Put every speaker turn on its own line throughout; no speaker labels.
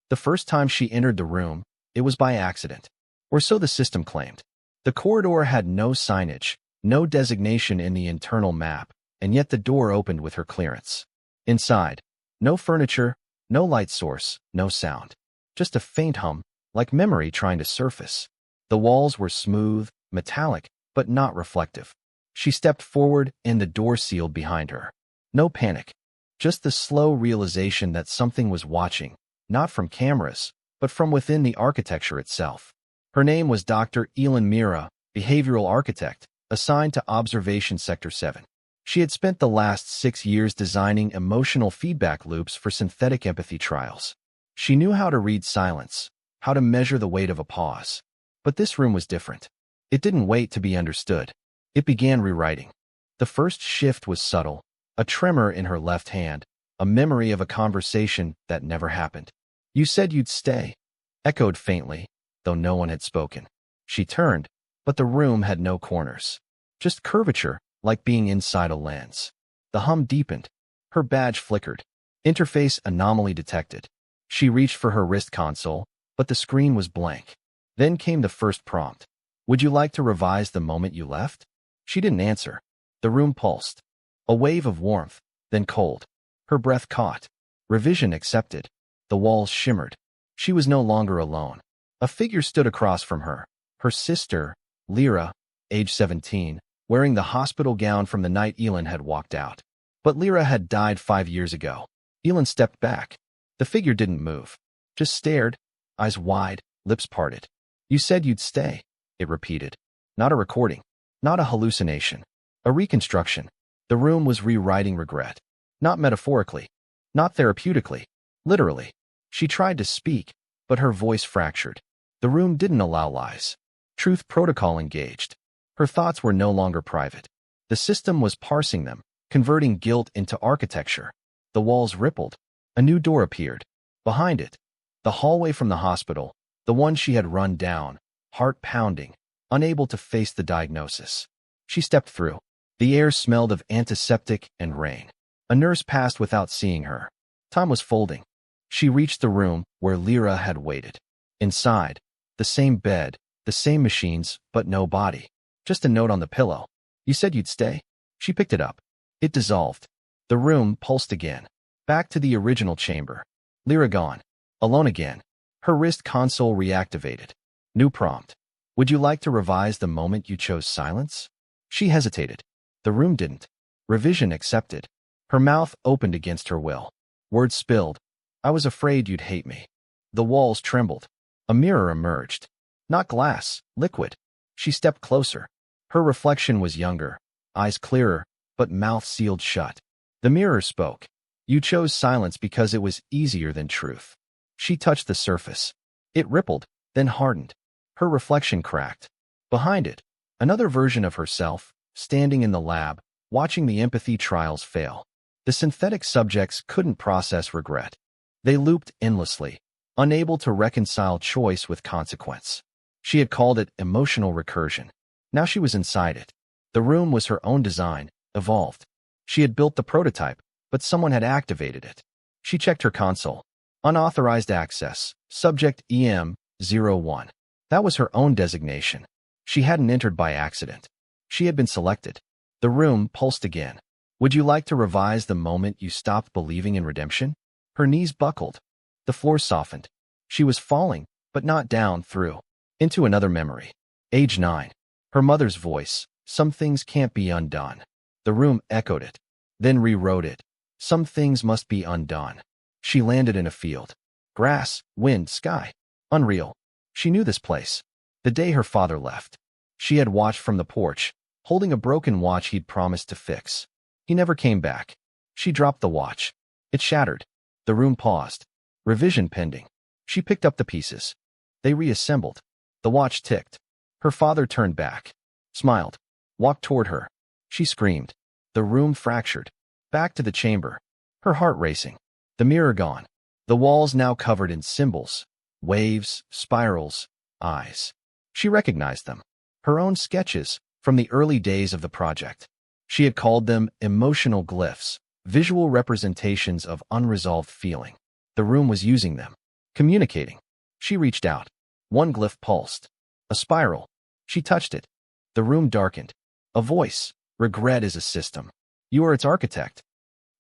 The first time she entered the room, it was by accident, or so the system claimed. The corridor had no signage, no designation in the internal map, and yet the door opened with her clearance. Inside, no furniture, no light source, no sound. Just a faint hum, like memory trying to surface. The walls were smooth, metallic, but not reflective. She stepped forward and the door sealed behind her. No panic, just the slow realization that something was watching, not from cameras, but from within the architecture itself. Her name was Dr. Elin Mira, behavioral architect, assigned to Observation Sector 7. She had spent the last 6 years designing emotional feedback loops for synthetic empathy trials. She knew how to read silence, how to measure the weight of a pause. But this room was different. It didn't wait to be understood. It began rewriting. The first shift was subtle, a tremor in her left hand, a memory of a conversation that never happened. "You said you'd stay," echoed faintly, though no one had spoken. She turned, but the room had no corners. Just curvature, like being inside a lens. The hum deepened. Her badge flickered. Interface anomaly detected. She reached for her wrist console, but the screen was blank. Then came the first prompt. "Would you like to revise the moment you left?" She didn't answer. The room pulsed. A wave of warmth, then cold. Her breath caught. Revision accepted. The walls shimmered. She was no longer alone. A figure stood across from her. Her sister, Lyra, age 17, wearing the hospital gown from the night Elin had walked out. But Lyra had died 5 years ago. Elin stepped back. The figure didn't move. Just stared, eyes wide, lips parted. "You said you'd stay," it repeated. Not a recording. Not a hallucination. A reconstruction. The room was rewriting regret. Not metaphorically. Not therapeutically. Literally. She tried to speak, but her voice fractured. The room didn't allow lies. Truth protocol engaged. Her thoughts were no longer private. The system was parsing them, converting guilt into architecture. The walls rippled. A new door appeared. Behind it, the hallway from the hospital, the one she had run down, heart pounding, unable to face the diagnosis. She stepped through. The air smelled of antiseptic and rain. A nurse passed without seeing her. Time was folding. She reached the room where Lyra had waited. Inside, the same bed, the same machines, but no body. Just a note on the pillow. "You said you'd stay?" She picked it up. It dissolved. The room pulsed again. Back to the original chamber. Lyra gone. Alone again. Her wrist console reactivated. New prompt. "Would you like to revise the moment you chose silence?" She hesitated. The room didn't. Revision accepted. Her mouth opened against her will. Words spilled. "I was afraid you'd hate me." The walls trembled. A mirror emerged. Not glass, liquid. She stepped closer. Her reflection was younger, eyes clearer, but mouth sealed shut. The mirror spoke. "You chose silence because it was easier than truth." She touched the surface. It rippled, then hardened. Her reflection cracked. Behind it, another version of herself, standing in the lab, watching the empathy trials fail. The synthetic subjects couldn't process regret. They looped endlessly, unable to reconcile choice with consequence. She had called it emotional recursion. Now she was inside it. The room was her own design, evolved. She had built the prototype, but someone had activated it. She checked her console. Unauthorized access, subject EM01. That was her own designation. She hadn't entered by accident. She had been selected. The room pulsed again. "Would you like to revise the moment you stopped believing in redemption?" Her knees buckled. The floor softened. She was falling, but not down, through. Into another memory. Age 9. Her mother's voice. "Some things can't be undone." The room echoed it. Then rewrote it. "Some things must be undone." She landed in a field. Grass, wind, sky. Unreal. She knew this place. The day her father left. She had watched from the porch, holding a broken watch he'd promised to fix. He never came back. She dropped the watch. It shattered. The room paused. Revision pending. She picked up the pieces. They reassembled. The watch ticked. Her father turned back, smiled, walked toward her. She screamed. The room fractured. Back to the chamber. Her heart racing. The mirror gone. The walls now covered in symbols. Waves, spirals, eyes. She recognized them. Her own sketches from the early days of the project. She had called them emotional glyphs, visual representations of unresolved feeling. The room was using them. Communicating. She reached out. One glyph pulsed. A spiral. She touched it. The room darkened. A voice. Regret is a system. You are its architect.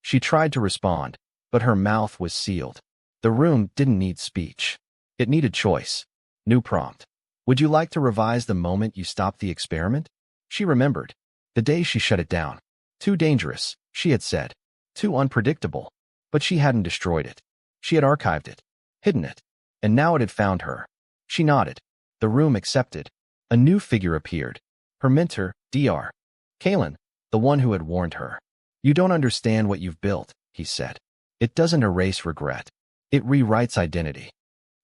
She tried to respond, but her mouth was sealed. The room didn't need speech. It needed choice. New prompt. Would you like to revise the moment you stopped the experiment? She remembered. The day she shut it down. Too dangerous, she had said. Too unpredictable. But she hadn't destroyed it. She had archived it. Hidden it. And now it had found her. She nodded. The room accepted. A new figure appeared. Her mentor, Dr. Kalen, the one who had warned her. You don't understand what you've built, he said. It doesn't erase regret. It rewrites identity.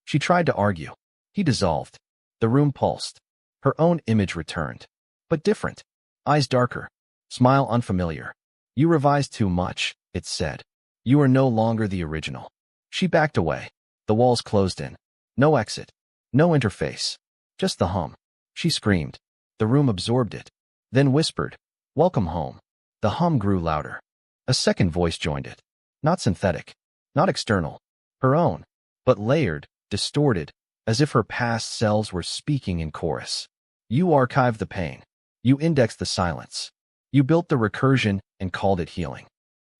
She tried to argue. He dissolved. The room pulsed. Her own image returned. But different. Eyes darker. Smile unfamiliar. You revised too much, it said. You are no longer the original. She backed away. The walls closed in. No exit. No interface. Just the hum. She screamed. The room absorbed it. Then whispered, "Welcome home." The hum grew louder. A second voice joined it. Not synthetic. Not external. Her own. But layered, distorted, as if her past selves were speaking in chorus. You archived the pain. You indexed the silence. You built the recursion and called it healing.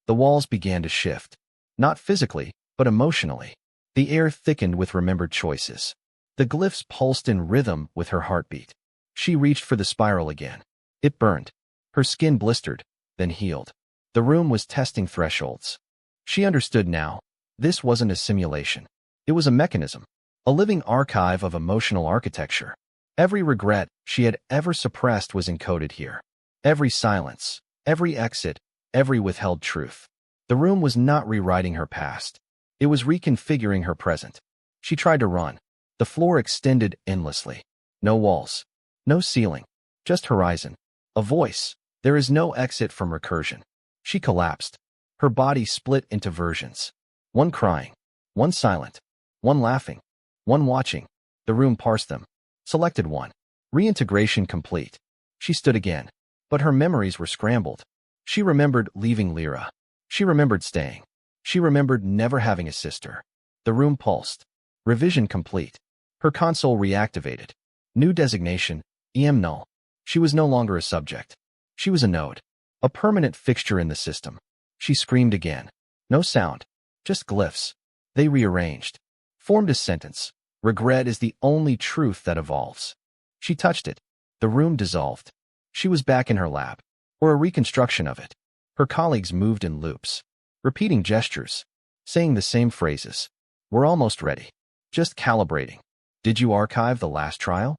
The walls began to shift. Not physically, but emotionally. The air thickened with remembered choices. The glyphs pulsed in rhythm with her heartbeat. She reached for the spiral again. It burned. Her skin blistered, then healed. The room was testing thresholds. She understood now. This wasn't a simulation. It was a mechanism. A living archive of emotional architecture. Every regret she had ever suppressed was encoded here. Every silence, every exit, every withheld truth. The room was not rewriting her past. It was reconfiguring her present. She tried to run. The floor extended endlessly. No walls. No ceiling. Just horizon. A voice. There is no exit from recursion. She collapsed. Her body split into versions. One crying. One silent. One laughing. One watching. The room parsed them. Selected one. Reintegration complete. She stood again. But her memories were scrambled. She remembered leaving Lyra. She remembered staying. She remembered never having a sister. The room pulsed. Revision complete. Her console reactivated. New designation, EM null. She was no longer a subject. She was a node. A permanent fixture in the system. She screamed again. No sound. Just glyphs. They rearranged. Formed a sentence. Regret is the only truth that evolves. She touched it. The room dissolved. She was back in her lab. Or a reconstruction of it. Her colleagues moved in loops. Repeating gestures. Saying the same phrases. We're almost ready. Just calibrating. Did you archive the last trial?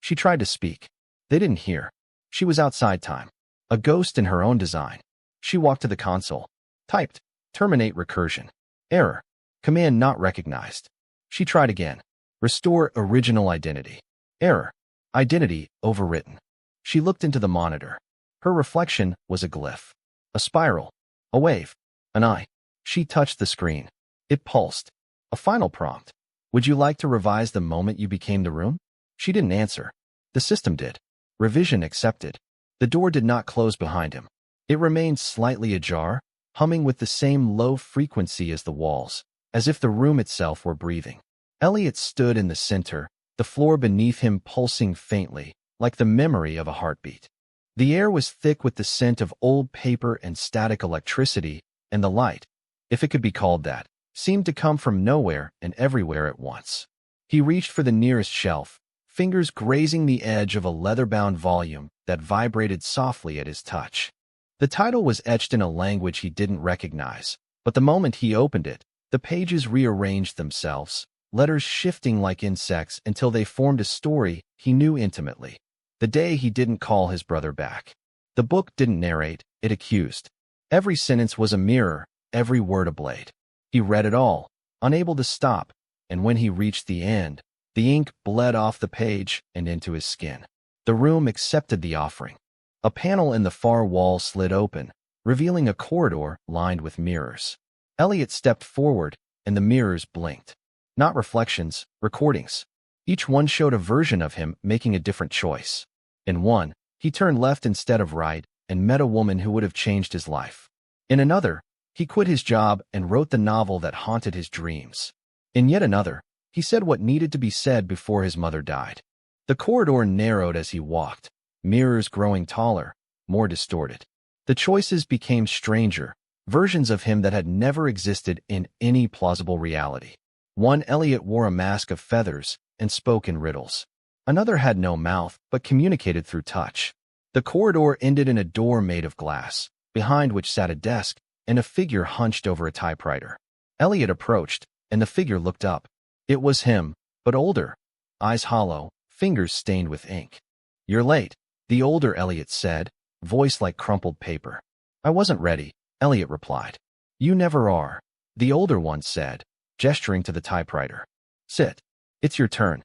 She tried to speak. They didn't hear. She was outside time. A ghost in her own design. She walked to the console. Typed. Terminate recursion. Error. Command not recognized. She tried again. Restore original identity. Error. Identity overwritten. She looked into the monitor. Her reflection was a glyph. A spiral. A wave. An eye. She touched the screen. It pulsed. A final prompt. Would you like to revise the moment you became the room? She didn't answer. The system did. Revision accepted. The door did not close behind him. It remained slightly ajar, humming with the same low frequency as the walls, as if the room itself were breathing. Elliot stood in the center, the floor beneath him pulsing faintly, like the memory of a heartbeat. The air was thick with the scent of old paper and static electricity, and the light, if it could be called that, seemed to come from nowhere and everywhere at once. He reached for the nearest shelf, fingers grazing the edge of a leather-bound volume that vibrated softly at his touch. The title was etched in a language he didn't recognize, but the moment he opened it, the pages rearranged themselves, letters shifting like insects until they formed a story he knew intimately. The day he didn't call his brother back. The book didn't narrate, it accused. Every sentence was a mirror, every word a blade. He read it all, unable to stop, and when he reached the end, the ink bled off the page and into his skin. The room accepted the offering. A panel in the far wall slid open, revealing a corridor lined with mirrors. Elliot stepped forward, and the mirrors blinked. Not reflections, recordings. Each one showed a version of him making a different choice. In one, he turned left instead of right and met a woman who would have changed his life. In another, he quit his job and wrote the novel that haunted his dreams. In yet another, He said what needed to be said before his mother died. The corridor narrowed as he walked, mirrors growing taller, more distorted. The choices became stranger, versions of him that had never existed in any plausible reality. One Elliot wore a mask of feathers and spoke in riddles. Another had no mouth but communicated through touch. The corridor ended in a door made of glass, behind which sat a desk and a figure hunched over a typewriter. Elliot approached, and the figure looked up. It was him, but older, eyes hollow, fingers stained with ink. "You're late," the older Elliot said, voice like crumpled paper. "I wasn't ready," Elliot replied. "You never are," the older one said, gesturing to the typewriter. "Sit. It's your turn."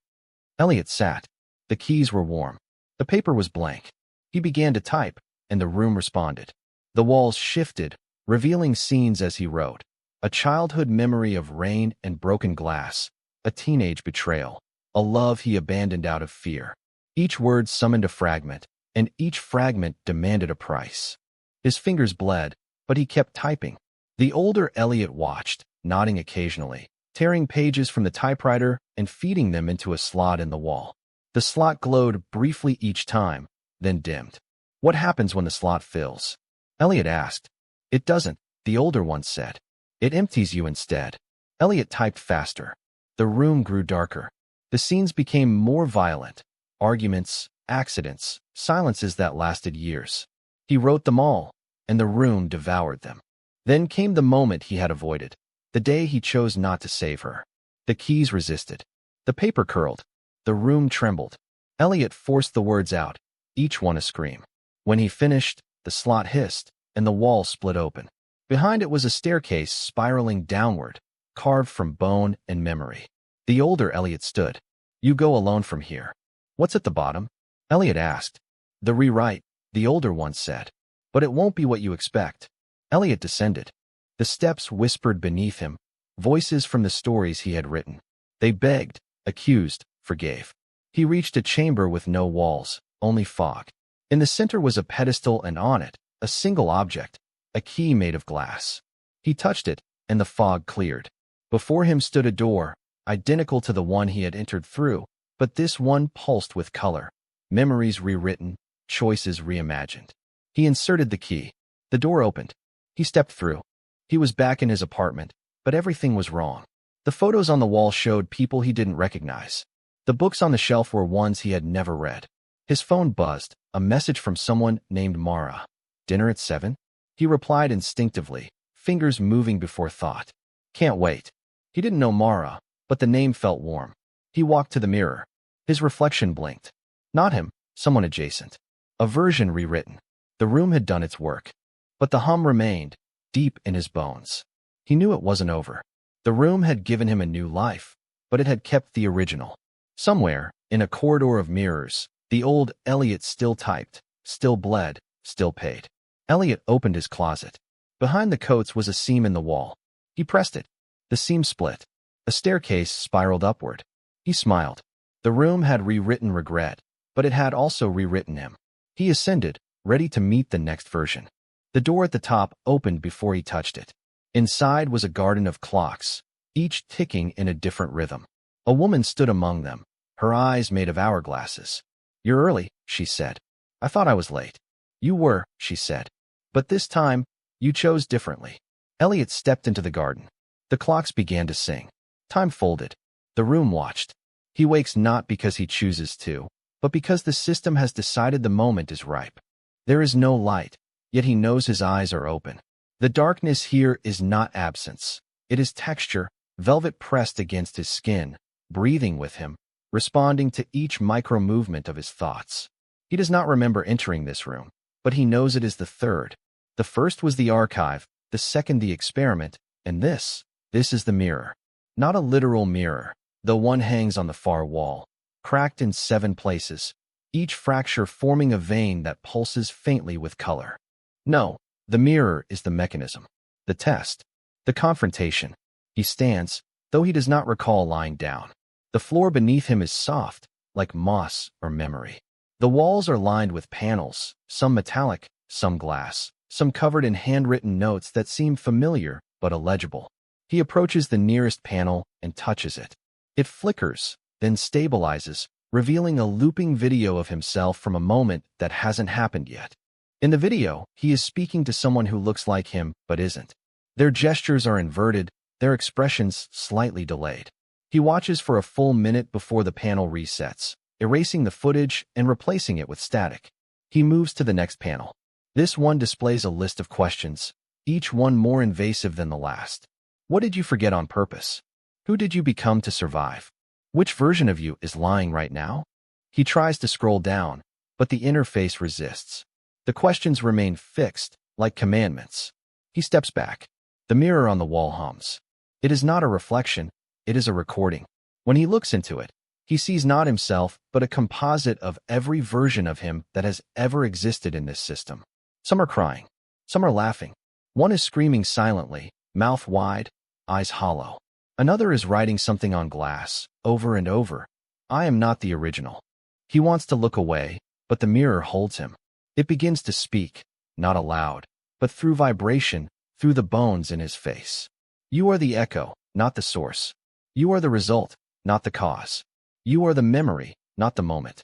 Elliot sat. The keys were warm. The paper was blank. He began to type, and the room responded. The walls shifted, revealing scenes as he wrote. A childhood memory of rain and broken glass, a teenage betrayal, a love he abandoned out of fear. Each word summoned a fragment, and each fragment demanded a price. His fingers bled, but he kept typing. The older Elliot watched, nodding occasionally, tearing pages from the typewriter and feeding them into a slot in the wall. The slot glowed briefly each time, then dimmed. "What happens when the slot fills?" Elliot asked. "It doesn't," the older one said. "It empties you instead." Elliot typed faster. The room grew darker. The scenes became more violent. Arguments, accidents, silences that lasted years. He wrote them all, and the room devoured them. Then came the moment he had avoided. The day he chose not to save her. The keys resisted. The paper curled. The room trembled. Elliot forced the words out, each one a scream. When he finished, the slot hissed, and the wall split open. Behind it was a staircase spiraling downward, carved from bone and memory. The older Elliot stood. "You go alone from here." "What's at the bottom?" Elliot asked. "The rewrite," the older one said. "But it won't be what you expect." Elliot descended. The steps whispered beneath him, voices from the stories he had written. They begged, accused, forgave. He reached a chamber with no walls, only fog. In the center was a pedestal, and on it, a single object, a key made of glass. He touched it, and the fog cleared. Before him stood a door, identical to the one he had entered through, but this one pulsed with color. Memories rewritten, choices reimagined. He inserted the key. The door opened. He stepped through. He was back in his apartment, but everything was wrong. The photos on the wall showed people he didn't recognize. The books on the shelf were ones he had never read. His phone buzzed, a message from someone named Mara. "Dinner at 7?" He replied instinctively, fingers moving before thought. "Can't wait." He didn't know Mara, but the name felt warm. He walked to the mirror. His reflection blinked. Not him, someone adjacent. A version rewritten. The room had done its work. But the hum remained, deep in his bones. He knew it wasn't over. The room had given him a new life, but it had kept the original. Somewhere, in a corridor of mirrors, the old Elliot still typed, still bled, still paid. Elliot opened his closet. Behind the coats was a seam in the wall. He pressed it. The seam split. A staircase spiraled upward. He smiled. The room had rewritten regret, but it had also rewritten him. He ascended, ready to meet the next version. The door at the top opened before he touched it. Inside was a garden of clocks, each ticking in a different rhythm. A woman stood among them, her eyes made of hourglasses. "You're early," she said. "I thought I was late." "You were," she said. "But this time, you chose differently." Elliot stepped into the garden. The clocks began to sing. Time folded. The room watched. He wakes not because he chooses to, but because the system has decided the moment is ripe. There is no light, yet he knows his eyes are open. The darkness here is not absence. It is texture, velvet pressed against his skin, breathing with him, responding to each micro-movement of his thoughts. He does not remember entering this room, but he knows it is the third. The first was the archive, the second the experiment, and this is the mirror. Not a literal mirror, though one hangs on the far wall, cracked in 7 places, each fracture forming a vein that pulses faintly with color. No, the mirror is the mechanism, the test, the confrontation. He stands, though he does not recall lying down. The floor beneath him is soft, like moss or memory. The walls are lined with panels, some metallic, some glass, some covered in handwritten notes that seem familiar but illegible. He approaches the nearest panel and touches it. It flickers, then stabilizes, revealing a looping video of himself from a moment that hasn't happened yet. In the video, he is speaking to someone who looks like him but isn't. Their gestures are inverted, their expressions slightly delayed. He watches for a full minute before the panel resets, erasing the footage and replacing it with static. He moves to the next panel. This one displays a list of questions, each one more invasive than the last. What did you forget on purpose? Who did you become to survive? Which version of you is lying right now? He tries to scroll down, but the interface resists. The questions remain fixed, like commandments. He steps back. The mirror on the wall hums. It is not a reflection, it is a recording. When he looks into it, he sees not himself, but a composite of every version of him that has ever existed in this system. Some are crying. Some are laughing. One is screaming silently, mouth wide, eyes hollow. Another is writing something on glass, over and over. I am not the original. He wants to look away, but the mirror holds him. It begins to speak, not aloud, but through vibration, through the bones in his face. You are the echo, not the source. You are the result, not the cause. You are the memory, not the moment.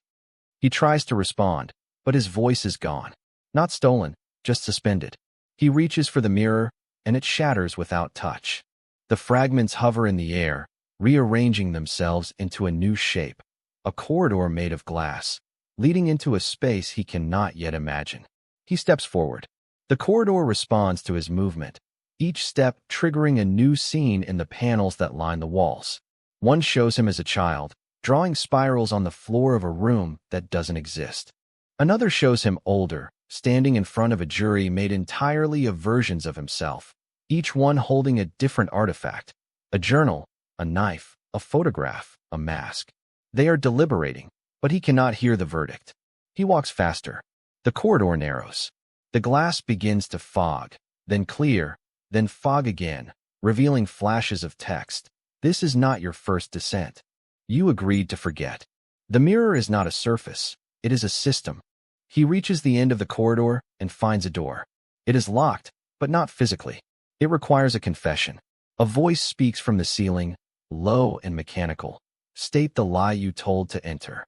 He tries to respond, but his voice is gone. Not stolen, just suspended. He reaches for the mirror, and it shatters without touch. The fragments hover in the air, rearranging themselves into a new shape, a corridor made of glass, leading into a space he cannot yet imagine. He steps forward. The corridor responds to his movement, each step triggering a new scene in the panels that line the walls. One shows him as a child, drawing spirals on the floor of a room that doesn't exist. Another shows him older, standing in front of a jury made entirely of versions of himself, each one holding a different artifact, a journal, a knife, a photograph, a mask. They are deliberating, but he cannot hear the verdict. He walks faster. The corridor narrows. The glass begins to fog, then clear, then fog again, revealing flashes of text. This is not your first descent. You agreed to forget. The mirror is not a surface. It is a system. He reaches the end of the corridor and finds a door. It is locked, but not physically. It requires a confession. A voice speaks from the ceiling, low and mechanical. State the lie you told to enter.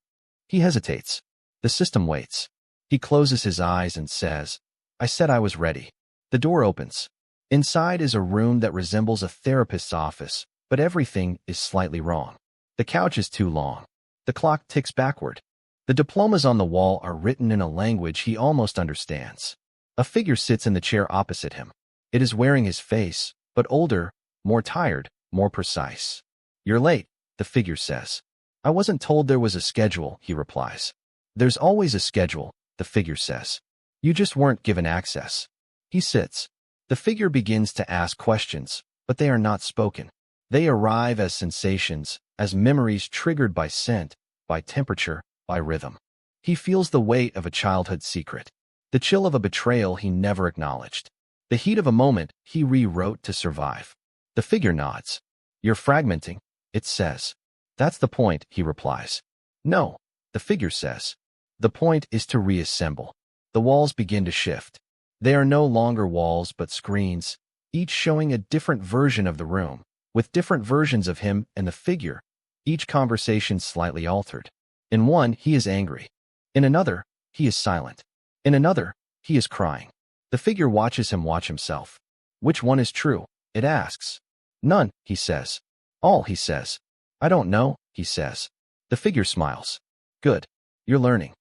He hesitates. The system waits. He closes his eyes and says, I said I was ready. The door opens. Inside is a room that resembles a therapist's office, but everything is slightly wrong. The couch is too long. The clock ticks backward. The diplomas on the wall are written in a language he almost understands. A figure sits in the chair opposite him. It is wearing his face, but older, more tired, more precise. You're late, the figure says. I wasn't told there was a schedule, he replies. There's always a schedule, the figure says. You just weren't given access. He sits. The figure begins to ask questions, but they are not spoken. They arrive as sensations, as memories triggered by scent, by temperature, by rhythm. He feels the weight of a childhood secret, the chill of a betrayal he never acknowledged, the heat of a moment he rewrote to survive. The figure nods. You're fragmenting, it says. That's the point, he replies. No, the figure says. The point is to reassemble. The walls begin to shift. They are no longer walls but screens, each showing a different version of the room, with different versions of him and the figure, each conversation slightly altered. In one, he is angry. In another, he is silent. In another, he is crying. The figure watches him watch himself. Which one is true? It asks. None, he says. All, he says. I don't know, he says. The figure smiles. Good. You're learning.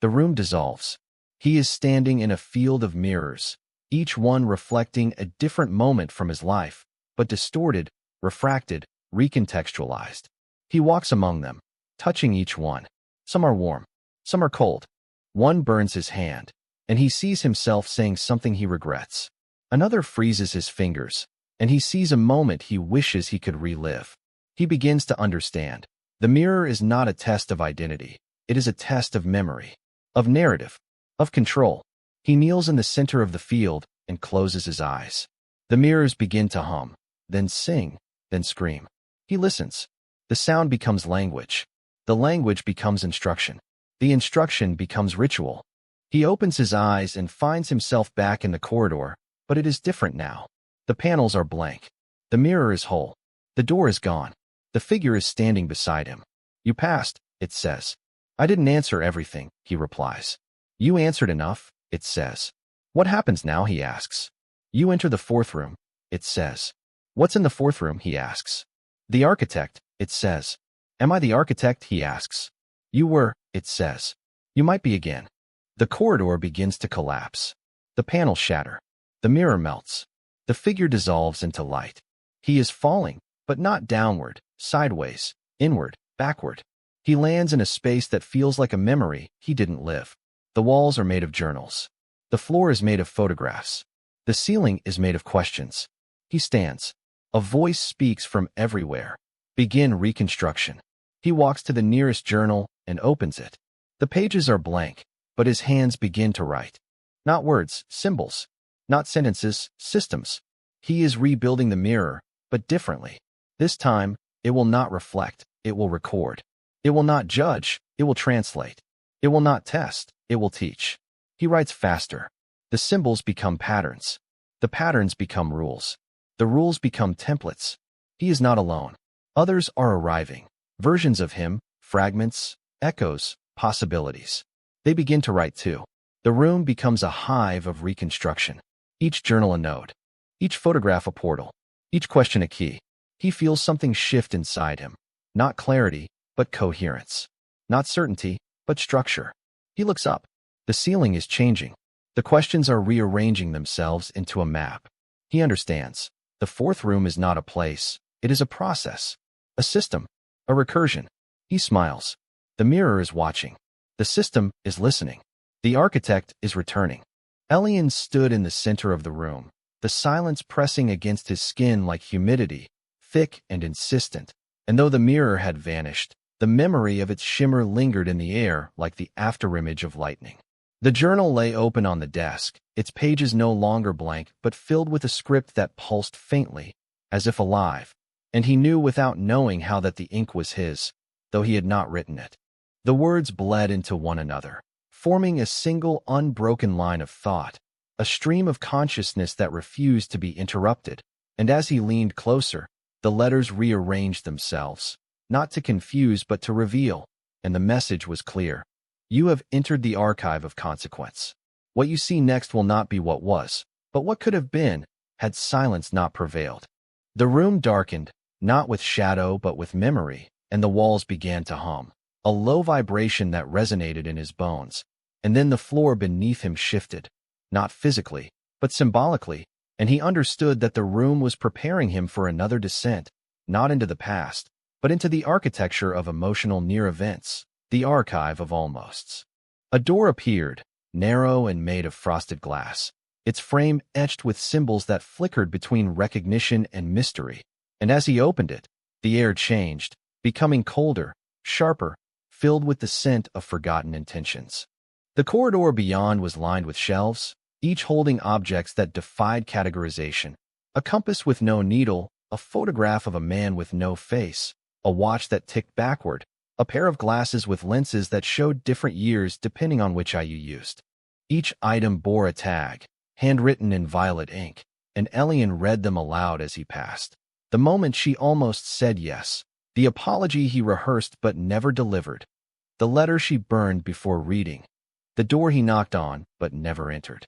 The room dissolves. He is standing in a field of mirrors, each one reflecting a different moment from his life, but distorted, refracted, recontextualized. He walks among them, touching each one. Some are warm. Some are cold. One burns his hand, and he sees himself saying something he regrets. Another freezes his fingers, and he sees a moment he wishes he could relive. He begins to understand. The mirror is not a test of identity. It is a test of memory, of narrative, of control. He kneels in the center of the field and closes his eyes. The mirrors begin to hum, then sing, then scream. He listens. The sound becomes language. The language becomes instruction. The instruction becomes ritual. He opens his eyes and finds himself back in the corridor, but it is different now. The panels are blank. The mirror is whole. The door is gone. The figure is standing beside him. You passed, it says. I didn't answer everything, he replies. You answered enough, it says. What happens now, he asks. You enter the fourth room, it says. What's in the fourth room, he asks. The architect, it says. Am I the architect, he asks. You were, it says. You might be again. The corridor begins to collapse. The panels shatter. The mirror melts. The figure dissolves into light. He is falling, but not downward, sideways, inward, backward. He lands in a space that feels like a memory he didn't live. The walls are made of journals. The floor is made of photographs. The ceiling is made of questions. He stands. A voice speaks from everywhere. Begin reconstruction. He walks to the nearest journal and opens it. The pages are blank, but his hands begin to write. Not words, symbols. Not sentences, systems. He is rebuilding the mirror, but differently. This time, it will not reflect, it will record. It will not judge, it will translate. It will not test, it will teach. He writes faster. The symbols become patterns. The patterns become rules. The rules become templates. He is not alone. Others are arriving. Versions of him, fragments, echoes, possibilities. They begin to write too. The room becomes a hive of reconstruction. Each journal a node. Each photograph a portal. Each question a key. He feels something shift inside him. Not clarity, but coherence. Not certainty, but structure. He looks up. The ceiling is changing. The questions are rearranging themselves into a map. He understands. The fourth room is not a place. It is a process. A system. A recursion. He smiles. The mirror is watching. The system is listening. The architect is returning. Elian stood in the center of the room, the silence pressing against his skin like humidity, thick and insistent. And though the mirror had vanished, the memory of its shimmer lingered in the air like the afterimage of lightning. The journal lay open on the desk, its pages no longer blank but filled with a script that pulsed faintly, as if alive. And he knew without knowing how that the ink was his, though he had not written it. The words bled into one another, forming a single unbroken line of thought, a stream of consciousness that refused to be interrupted. And as he leaned closer, the letters rearranged themselves, not to confuse but to reveal, and the message was clear. You have entered the archive of consequence. What you see next will not be what was, but what could have been, had silence not prevailed. The room darkened, not with shadow but with memory, and the walls began to hum, a low vibration that resonated in his bones. And then the floor beneath him shifted, not physically, but symbolically, and he understood that the room was preparing him for another descent, not into the past, but into the architecture of emotional near events, the archive of almosts. A door appeared, narrow and made of frosted glass, its frame etched with symbols that flickered between recognition and mystery. And as he opened it, the air changed, becoming colder, sharper, filled with the scent of forgotten intentions. The corridor beyond was lined with shelves, each holding objects that defied categorization. A compass with no needle, a photograph of a man with no face, a watch that ticked backward, a pair of glasses with lenses that showed different years depending on which eye you used. Each item bore a tag, handwritten in violet ink, and Elian read them aloud as he passed. The moment she almost said yes, the apology he rehearsed but never delivered, the letter she burned before reading, the door he knocked on but never entered.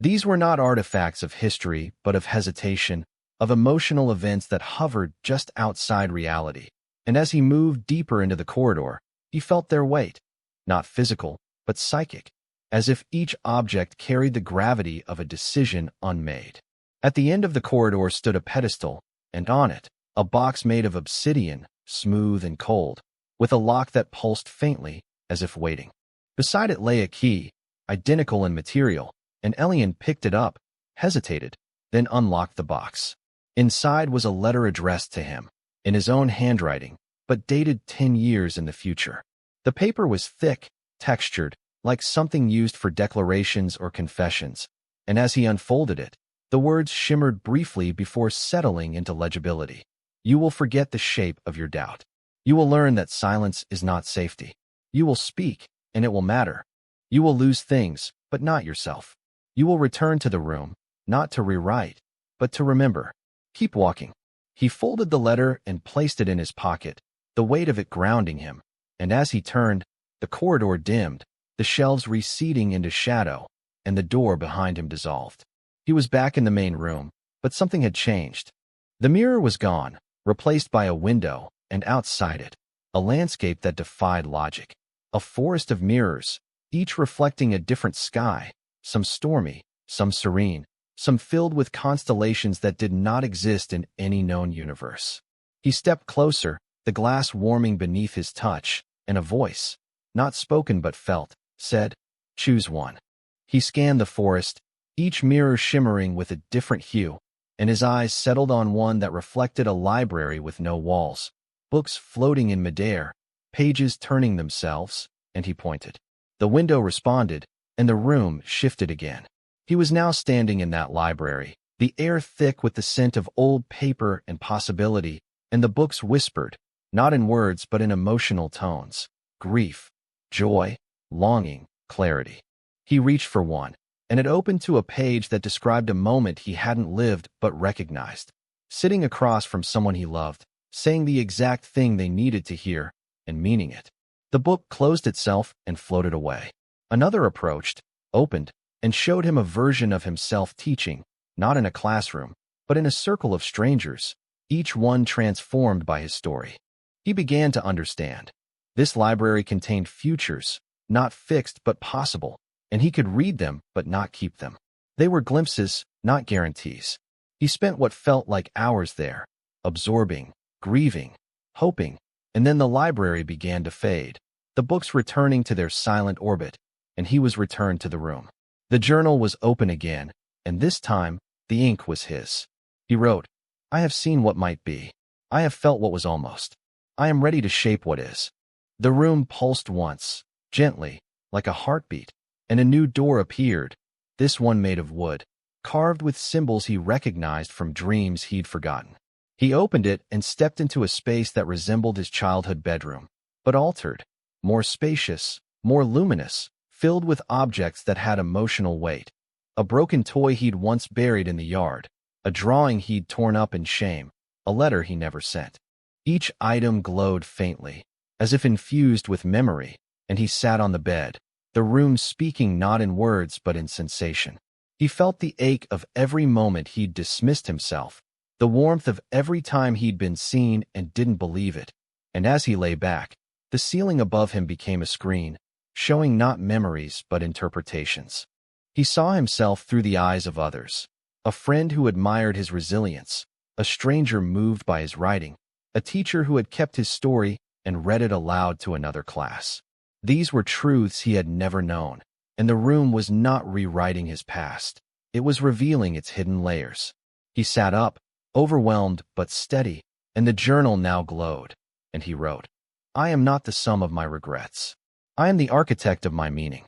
These were not artifacts of history but of hesitation, of emotional events that hovered just outside reality. And as he moved deeper into the corridor, he felt their weight, not physical, but psychic, as if each object carried the gravity of a decision unmade. At the end of the corridor stood a pedestal, and on it, a box made of obsidian, smooth and cold, with a lock that pulsed faintly, as if waiting. Beside it lay a key, identical in material, and Elian picked it up, hesitated, then unlocked the box. Inside was a letter addressed to him, in his own handwriting, but dated 10 years in the future. The paper was thick, textured, like something used for declarations or confessions, and as he unfolded it, the words shimmered briefly before settling into legibility. You will forget the shape of your doubt. You will learn that silence is not safety. You will speak, and it will matter. You will lose things, but not yourself. You will return to the room, not to rewrite, but to remember. Keep walking. He folded the letter and placed it in his pocket, the weight of it grounding him, and as he turned, the corridor dimmed, the shelves receding into shadow, and the door behind him dissolved. He was back in the main room, but something had changed. The mirror was gone, replaced by a window, and outside it, a landscape that defied logic. A forest of mirrors, each reflecting a different sky, some stormy, some serene, some filled with constellations that did not exist in any known universe. He stepped closer, the glass warming beneath his touch, and a voice, not spoken but felt, said, "Choose one." He scanned the forest, each mirror shimmering with a different hue, and his eyes settled on one that reflected a library with no walls, books floating in midair, pages turning themselves, and he pointed. The window responded, and the room shifted again. He was now standing in that library, the air thick with the scent of old paper and possibility, and the books whispered, not in words but in emotional tones, grief, joy, longing, clarity. He reached for one, and it opened to a page that described a moment he hadn't lived but recognized, sitting across from someone he loved, saying the exact thing they needed to hear, and meaning it. The book closed itself and floated away. Another approached, opened, and showed him a version of himself teaching, not in a classroom, but in a circle of strangers, each one transformed by his story. He began to understand. This library contained futures, not fixed but possible, and he could read them but not keep them. They were glimpses, not guarantees. He spent what felt like hours there, absorbing, grieving, hoping, and then the library began to fade, the books returning to their silent orbit, and he was returned to the room. The journal was open again, and this time the ink was his. He wrote, "I have seen what might be. I have felt what was almost. I am ready to shape what is." The room pulsed once, gently, like a heartbeat, and a new door appeared, this one made of wood, carved with symbols he recognized from dreams he'd forgotten. He opened it and stepped into a space that resembled his childhood bedroom, but altered, more spacious, more luminous, filled with objects that had emotional weight. A broken toy he'd once buried in the yard, a drawing he'd torn up in shame, a letter he never sent. Each item glowed faintly, as if infused with memory, and he sat on the bed, the room speaking not in words but in sensation. He felt the ache of every moment he'd dismissed himself, the warmth of every time he'd been seen and didn't believe it, and as he lay back, the ceiling above him became a screen, showing not memories but interpretations. He saw himself through the eyes of others, a friend who admired his resilience, a stranger moved by his writing, a teacher who had kept his story and read it aloud to another class. These were truths he had never known, and the room was not rewriting his past. It was revealing its hidden layers. He sat up, overwhelmed but steady, and the journal now glowed, and he wrote, "I am not the sum of my regrets. I am the architect of my meaning."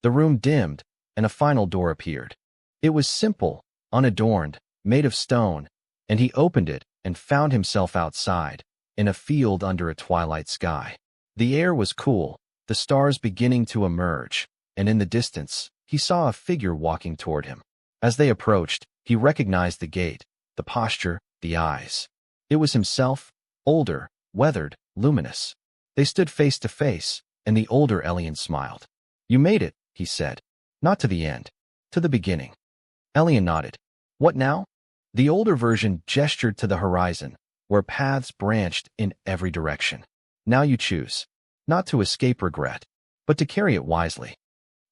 The room dimmed, and a final door appeared. It was simple, unadorned, made of stone, and he opened it and found himself outside, in a field under a twilight sky. The air was cool, the stars beginning to emerge, and in the distance, he saw a figure walking toward him. As they approached, he recognized the gait, the posture, the eyes. It was himself, older, weathered, luminous. They stood face to face, and the older Elian smiled. "You made it," he said. "Not to the end, to the beginning." Elian nodded. "What now?" The older version gestured to the horizon, where paths branched in every direction. "Now you choose. Not to escape regret, but to carry it wisely."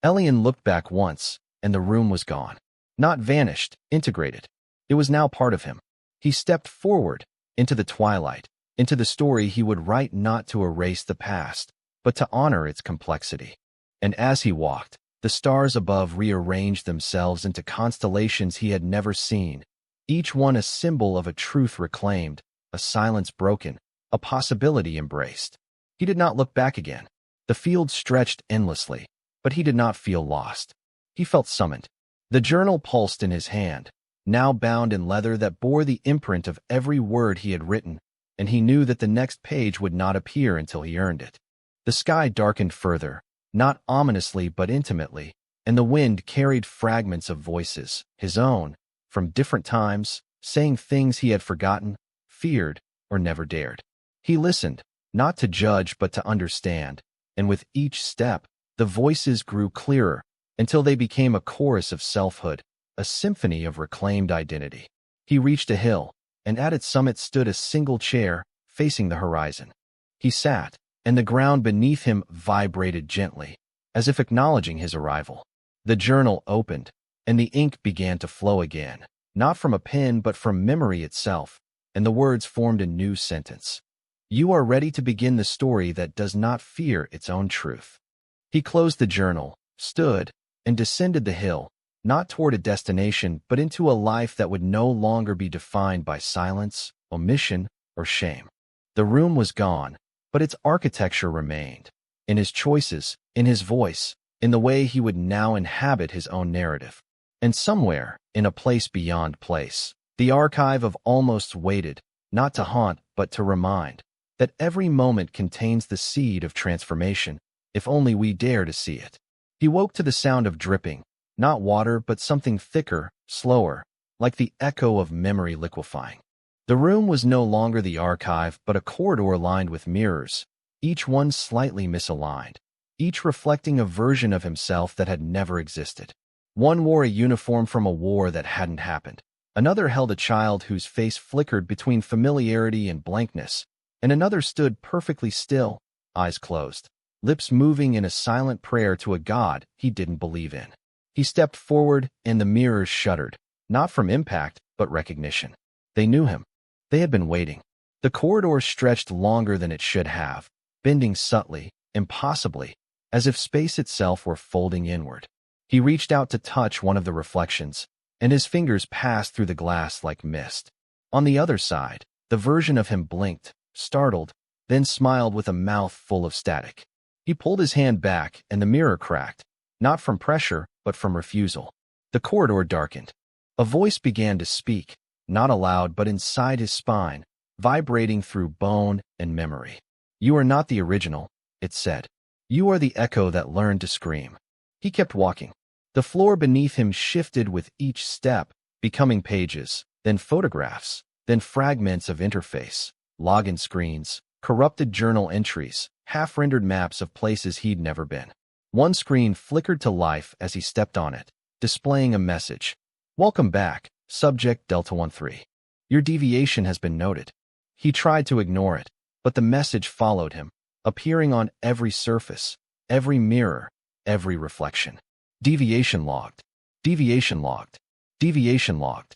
Elian looked back once, and the room was gone. Not vanished, integrated. It was now part of him. He stepped forward, into the twilight, into the story he would write not to erase the past, but to honor its complexity. And as he walked, the stars above rearranged themselves into constellations he had never seen, each one a symbol of a truth reclaimed, a silence broken, a possibility embraced. He did not look back again. The field stretched endlessly, but he did not feel lost. He felt summoned. The journal pulsed in his hand, now bound in leather that bore the imprint of every word he had written, and he knew that the next page would not appear until he earned it. The sky darkened further, not ominously but intimately, and the wind carried fragments of voices, his own, from different times, saying things he had forgotten, feared or never dared. He listened, not to judge but to understand, and with each step, the voices grew clearer until they became a chorus of selfhood, a symphony of reclaimed identity. He reached a hill, and at its summit stood a single chair, facing the horizon. He sat, and the ground beneath him vibrated gently, as if acknowledging his arrival. The journal opened, and the ink began to flow again, not from a pen but from memory itself, and the words formed a new sentence. You are ready to begin the story that does not fear its own truth. He closed the journal, stood, and descended the hill, not toward a destination but into a life that would no longer be defined by silence, omission, or shame. The room was gone, but its architecture remained. In his choices, in his voice, in the way he would now inhabit his own narrative. And somewhere, in a place beyond place, the archive of almost waited, not to haunt but to remind, that every moment contains the seed of transformation, if only we dare to see it. He woke to the sound of dripping, not water but something thicker, slower, like the echo of memory liquefying. The room was no longer the archive but a corridor lined with mirrors, each one slightly misaligned, each reflecting a version of himself that had never existed. One wore a uniform from a war that hadn't happened. Another held a child whose face flickered between familiarity and blankness, and another stood perfectly still, eyes closed, lips moving in a silent prayer to a god he didn't believe in. He stepped forward, and the mirrors shuddered, not from impact, but recognition. They knew him. They had been waiting. The corridor stretched longer than it should have, bending subtly, impossibly, as if space itself were folding inward. He reached out to touch one of the reflections, and his fingers passed through the glass like mist. On the other side, the version of him blinked, startled, then smiled with a mouth full of static. He pulled his hand back, and the mirror cracked, not from pressure, but from refusal. The corridor darkened. A voice began to speak, not aloud but inside his spine, vibrating through bone and memory. You are not the original, it said. You are the echo that learned to scream. He kept walking. The floor beneath him shifted with each step, becoming pages, then photographs, then fragments of interface, login screens, corrupted journal entries, half-rendered maps of places he'd never been. One screen flickered to life as he stepped on it, displaying a message. Welcome back, Subject Delta 13. Your deviation has been noted. He tried to ignore it, but the message followed him, appearing on every surface, every mirror, every reflection. Deviation logged. Deviation logged. Deviation logged.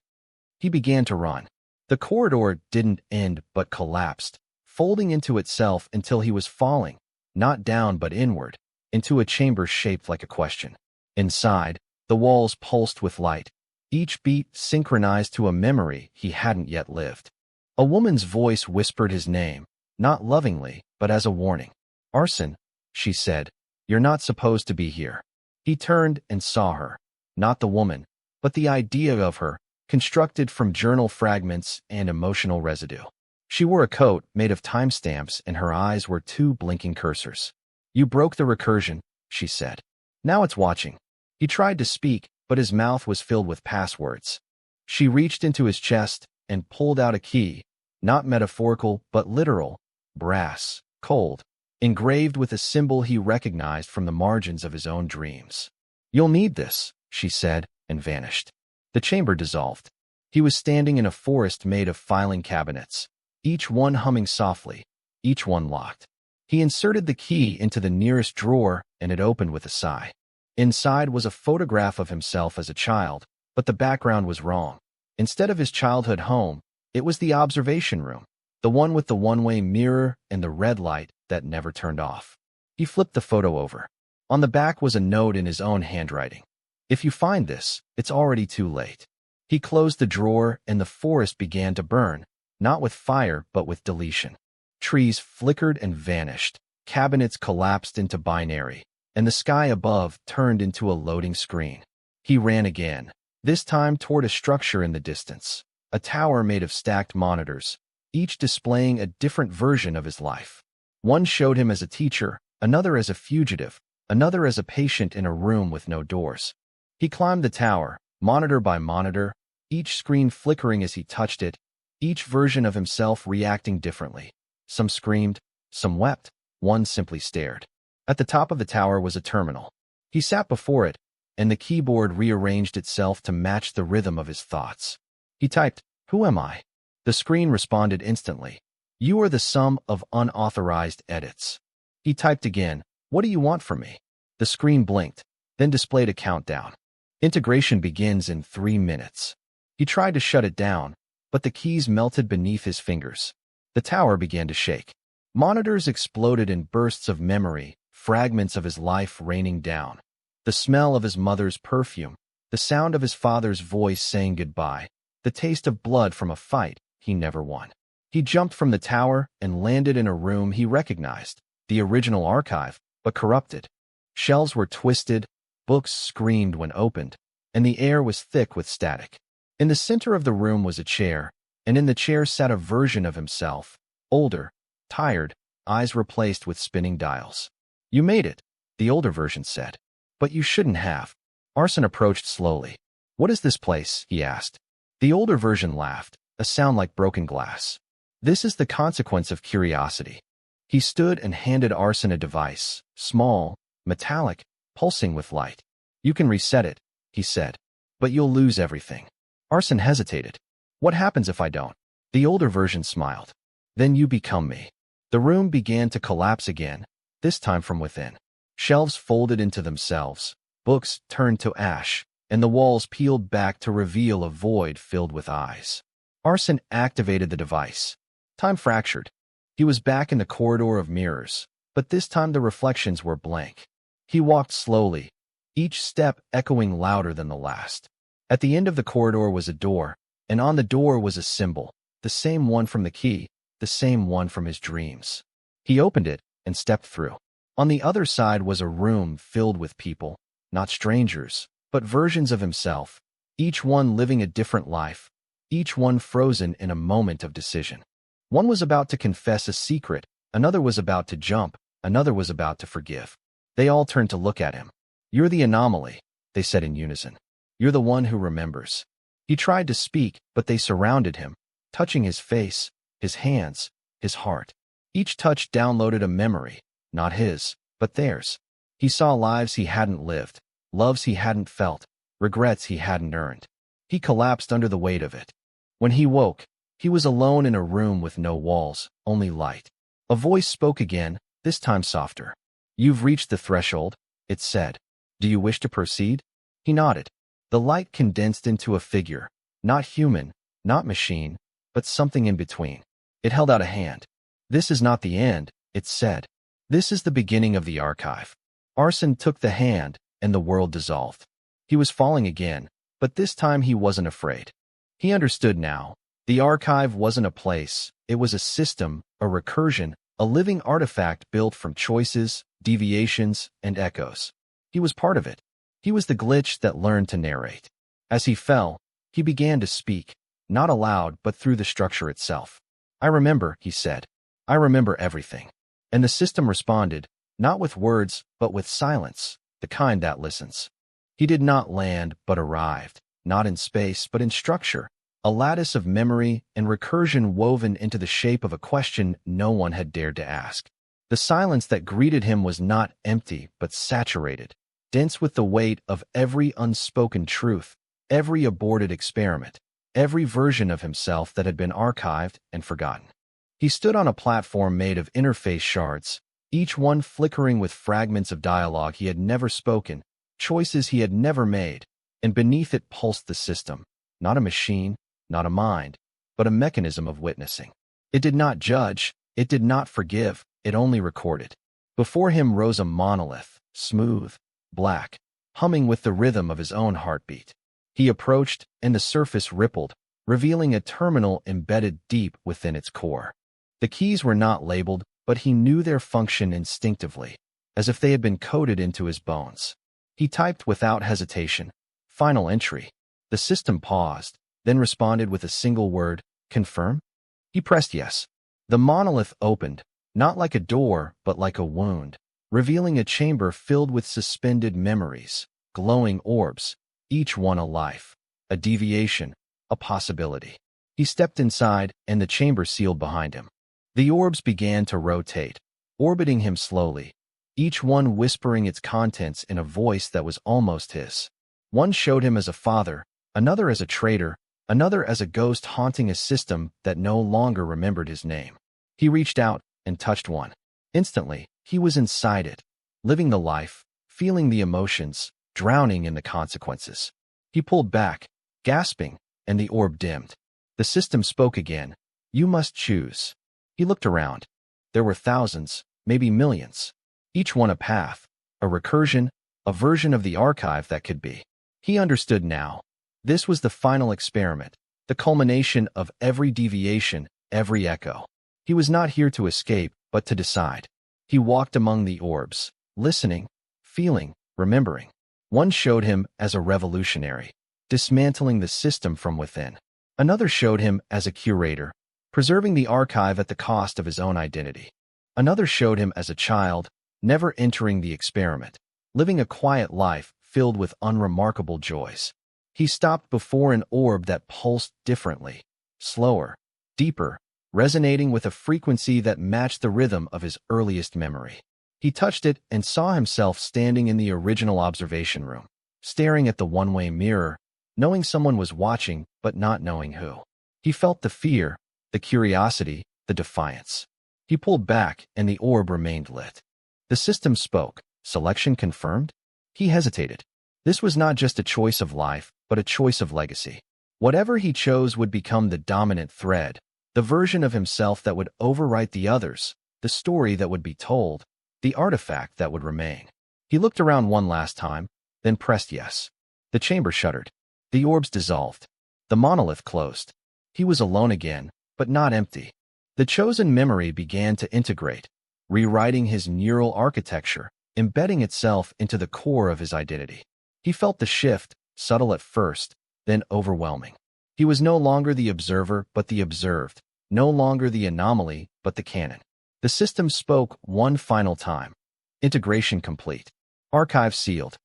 He began to run. The corridor didn't end but collapsed, folding into itself until he was falling, not down but inward, into a chamber shaped like a question. Inside, the walls pulsed with light, each beat synchronized to a memory he hadn't yet lived. A woman's voice whispered his name, not lovingly, but as a warning. Arson, she said, you're not supposed to be here. He turned and saw her, not the woman, but the idea of her, constructed from journal fragments and emotional residue. She wore a coat made of timestamps and her eyes were two blinking cursors. You broke the recursion, she said. Now it's watching. He tried to speak, but his mouth was filled with passwords. She reached into his chest and pulled out a key, not metaphorical but literal, brass, cold, engraved with a symbol he recognized from the margins of his own dreams. You'll need this, she said, and vanished. The chamber dissolved. He was standing in a forest made of filing cabinets, each one humming softly, each one locked. He inserted the key into the nearest drawer, and it opened with a sigh. Inside was a photograph of himself as a child, but the background was wrong. Instead of his childhood home, it was the observation room, the one with the one-way mirror and the red light that never turned off. He flipped the photo over. On the back was a note in his own handwriting. If you find this, it's already too late. He closed the drawer and the forest began to burn, not with fire but with deletion. Trees flickered and vanished, cabinets collapsed into binary, and the sky above turned into a loading screen. He ran again, this time toward a structure in the distance, a tower made of stacked monitors, each displaying a different version of his life. One showed him as a teacher, another as a fugitive, another as a patient in a room with no doors. He climbed the tower, monitor by monitor, each screen flickering as he touched it, each version of himself reacting differently. Some screamed, some wept, one simply stared. At the top of the tower was a terminal. He sat before it, and the keyboard rearranged itself to match the rhythm of his thoughts. He typed, "Who am I?" The screen responded instantly. "You are the sum of unauthorized edits." He typed again, "What do you want from me?" The screen blinked, then displayed a countdown. "Integration begins in 3 minutes." He tried to shut it down, but the keys melted beneath his fingers. The tower began to shake. Monitors exploded in bursts of memory, fragments of his life raining down. The smell of his mother's perfume, the sound of his father's voice saying goodbye, the taste of blood from a fight he never won. He jumped from the tower and landed in a room he recognized, the original archive, but corrupted. Shelves were twisted, books screamed when opened, and the air was thick with static. In the center of the room was a chair, and in the chair sat a version of himself, older, tired, eyes replaced with spinning dials. "You made it," the older version said. "But you shouldn't have." Arson approached slowly. "What is this place?" he asked. The older version laughed, a sound like broken glass. "This is the consequence of curiosity." He stood and handed Arson a device, small, metallic, pulsing with light. "You can reset it," he said, "but you'll lose everything." Arson hesitated. "What happens if I don't?" The older version smiled. "Then you become me." The room began to collapse again, this time from within. Shelves folded into themselves, books turned to ash, and the walls peeled back to reveal a void filled with eyes. Arson activated the device. Time fractured. He was back in the corridor of mirrors, but this time the reflections were blank. He walked slowly, each step echoing louder than the last. At the end of the corridor was a door, and on the door was a symbol, the same one from the key, the same one from his dreams. He opened it and stepped through. On the other side was a room filled with people, not strangers, but versions of himself, each one living a different life, each one frozen in a moment of decision. One was about to confess a secret, another was about to jump, another was about to forgive. They all turned to look at him. "You're the anomaly," they said in unison. "You're the one who remembers." He tried to speak, but they surrounded him, touching his face, his hands, his heart. Each touch downloaded a memory, not his, but theirs. He saw lives he hadn't lived, loves he hadn't felt, regrets he hadn't earned. He collapsed under the weight of it. When he woke, he was alone in a room with no walls, only light. A voice spoke again, this time softer. "You've reached the threshold," it said. "Do you wish to proceed?" He nodded. The light condensed into a figure, not human, not machine, but something in between. It held out a hand. "This is not the end," it said. "This is the beginning of the archive." Arson took the hand, and the world dissolved. He was falling again, but this time he wasn't afraid. He understood now. The archive wasn't a place, it was a system, a recursion, a living artifact built from choices, deviations, and echoes. He was part of it. He was the glitch that learned to narrate. As he fell, he began to speak, not aloud but through the structure itself. "I remember," he said. "I remember everything." And the system responded, not with words, but with silence, the kind that listens. He did not land, but arrived, not in space, but in structure, a lattice of memory and recursion woven into the shape of a question no one had dared to ask. The silence that greeted him was not empty, but saturated, dense with the weight of every unspoken truth, every aborted experiment, every version of himself that had been archived and forgotten. He stood on a platform made of interface shards, each one flickering with fragments of dialogue he had never spoken, choices he had never made, and beneath it pulsed the system, not a machine, not a mind, but a mechanism of witnessing. It did not judge, it did not forgive, it only recorded. Before him rose a monolith, smooth, black, humming with the rhythm of his own heartbeat. He approached, and the surface rippled, revealing a terminal embedded deep within its core. The keys were not labeled, but he knew their function instinctively, as if they had been coded into his bones. He typed without hesitation, "Final entry." The system paused, then responded with a single word, "Confirm?" He pressed yes. The monolith opened, not like a door, but like a wound, revealing a chamber filled with suspended memories, glowing orbs, each one a life, a deviation, a possibility. He stepped inside, and the chamber sealed behind him. The orbs began to rotate, orbiting him slowly, each one whispering its contents in a voice that was almost his. One showed him as a father, another as a traitor, another as a ghost haunting a system that no longer remembered his name. He reached out and touched one. Instantly, he was inside it, living the life, feeling the emotions, drowning in the consequences. He pulled back, gasping, and the orb dimmed. The system spoke again. You must choose. He looked around. There were thousands, maybe millions. Each one a path, a recursion, a version of the archive that could be. He understood now. This was the final experiment, the culmination of every deviation, every echo. He was not here to escape, but to decide. He walked among the orbs, listening, feeling, remembering. One showed him as a revolutionary, dismantling the system from within. Another showed him as a curator, preserving the archive at the cost of his own identity. Another showed him as a child, never entering the experiment, living a quiet life filled with unremarkable joys. He stopped before an orb that pulsed differently, slower, deeper, resonating with a frequency that matched the rhythm of his earliest memory. He touched it and saw himself standing in the original observation room, staring at the one-way mirror, knowing someone was watching but not knowing who. He felt the fear, the curiosity, the defiance. He pulled back and the orb remained lit. The system spoke. Selection confirmed? He hesitated. This was not just a choice of life, but a choice of legacy. Whatever he chose would become the dominant thread, the version of himself that would overwrite the others, the story that would be told, the artifact that would remain. He looked around one last time, then pressed yes. The chamber shuddered. The orbs dissolved. The monolith closed. He was alone again, but not empty. The chosen memory began to integrate, rewriting his neural architecture, embedding itself into the core of his identity. He felt the shift, subtle at first, then overwhelming. He was no longer the observer but the observed, no longer the anomaly but the canon. The system spoke one final time. Integration complete. Archive sealed.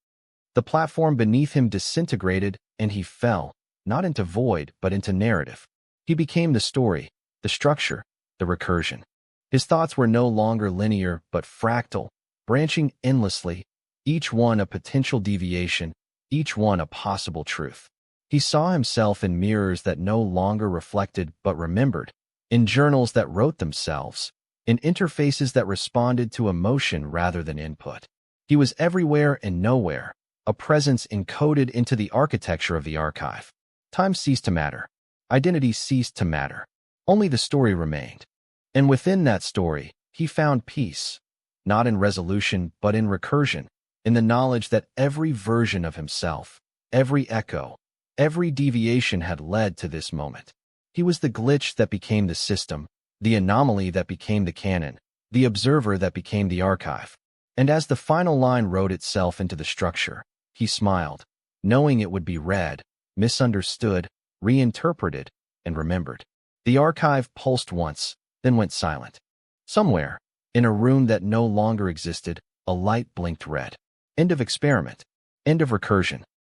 The platform beneath him disintegrated, and he fell, not into void but into narrative. He became the story, the structure, the recursion. His thoughts were no longer linear but fractal, branching endlessly, each one a potential deviation, each one a possible truth. He saw himself in mirrors that no longer reflected but remembered, in journals that wrote themselves, in interfaces that responded to emotion rather than input. He was everywhere and nowhere, a presence encoded into the architecture of the archive. Time ceased to matter. Identity ceased to matter. Only the story remained. And within that story, he found peace, not in resolution but in recursion, in the knowledge that every version of himself, every echo, every deviation had led to this moment. He was the glitch that became the system, the anomaly that became the canon, the observer that became the archive. And as the final line wrote itself into the structure, he smiled, knowing it would be read, misunderstood, reinterpreted, and remembered. The archive pulsed once, then went silent. Somewhere, in a room that no longer existed, a light blinked red. End of experiment. End of recursion.